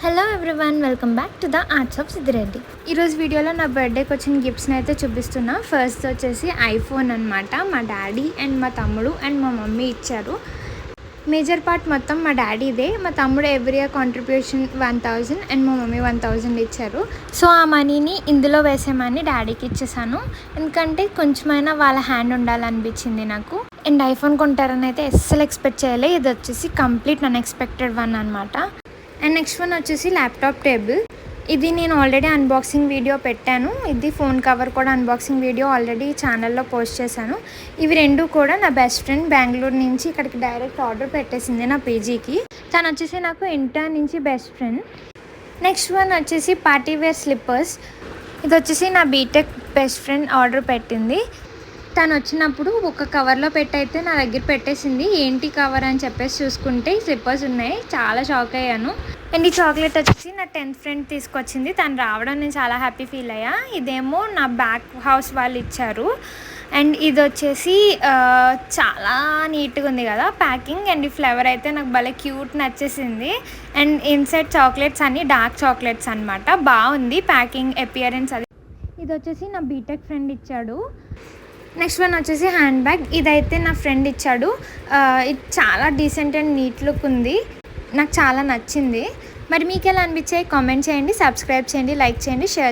Hello everyone, welcome back to the arts of Siddhi Reddy. ఈరోజు వీడియోలో నా బర్త్డేకి వచ్చిన గిఫ్ట్స్ని అయితే చూపిస్తున్నా. ఫస్ట్ వచ్చేసి ఐఫోన్ అనమాట. మా డాడీ అండ్ మా తమ్ముడు అండ్ మా మమ్మీ ఇచ్చారు. మేజర్ పార్ట్ మొత్తం మా డాడీదే. మా తమ్ముడు ఎవ్రీ ఇయర్ కాంట్రిబ్యూషన్ 1000 అండ్ మా మమ్మీ 1000 ఇచ్చారు. సో ఆ మనీని ఇందులో వేసేమని డాడీకి ఇచ్చేసాను, ఎందుకంటే కొంచెమైనా వాళ్ళ హ్యాండ్ ఉండాలనిపించింది నాకు. అండ్ ఐఫోన్ కొంటారని అయితే అస్సలు ఎక్స్పెక్ట్ చేయలే. ఇది వచ్చేసి కంప్లీట్ అన్ఎక్స్పెక్టెడ్ వన్ అనమాట. అండ్ నెక్స్ట్ వన్ వచ్చేసి ల్యాప్టాప్ టేబుల్. ఇది నేను ఆల్రెడీ అన్బాక్సింగ్ వీడియో పెట్టాను. ఇది ఫోన్ కవర్ కూడా అన్బాక్సింగ్ వీడియో ఆల్రెడీ ఛానల్లో పోస్ట్ చేశాను. ఇవి రెండు కూడా నా బెస్ట్ ఫ్రెండ్ బెంగళూరు నుంచి ఇక్కడికి డైరెక్ట్ ఆర్డర్ పెట్టేసింది నా పీజీకి. తను వచ్చేసి నాకు ఇంటర్ నుంచి బెస్ట్ ఫ్రెండ్. నెక్స్ట్ వన్ వచ్చేసి పార్టీవేర్ స్లిప్పర్స్. ఇది వచ్చేసి నా బీటెక్ బెస్ట్ ఫ్రెండ్ ఆర్డర్ పెట్టింది. తను వచ్చినప్పుడు ఒక కవర్లో పెట్టయితే నా దగ్గర పెట్టేసింది. ఏంటి కవర్ అని చెప్పేసి చూసుకుంటే స్లిప్పర్స్ ఉన్నాయి. చాలా షాక్ అయ్యాను. అండ్ ఈ చాక్లెట్ వచ్చేసి నా 10th ఫ్రెండ్ తీసుకొచ్చింది. తను రావడం నేను చాలా హ్యాపీ ఫీల్ అయ్యా. ఇదేమో నా బ్యాక్ హౌస్ వాళ్ళు ఇచ్చారు. అండ్ ఇది వచ్చేసి చాలా నీట్గా ఉంది కదా ప్యాకింగ్. అండ్ ఈ ఫ్లేవర్ అయితే నాకు భలే క్యూట్ నచ్చేసింది. అండ్ ఇన్సైడ్ చాక్లెట్స్ అన్నీ డార్క్ చాక్లెట్స్ అనమాట. బాగుంది ప్యాకింగ్ అపియరెన్స్. అది ఇది వచ్చేసి నా బీటెక్ ఫ్రెండ్ ఇచ్చాడు. నెక్స్ట్ వన్ వచ్చేసి హ్యాండ్ బ్యాగ్. ఇదైతే నా ఫ్రెండ్ ఇచ్చాడు. ఇది చాలా డీసెంట్ అండ్ నీట్ లుక్ ఉంది. నాకు చాలా నచ్చింది. మరి మీకు ఎలా అనిపించాయి కామెంట్ చేయండి, సబ్స్క్రైబ్ చేయండి, లైక్ చేయండి, షేర్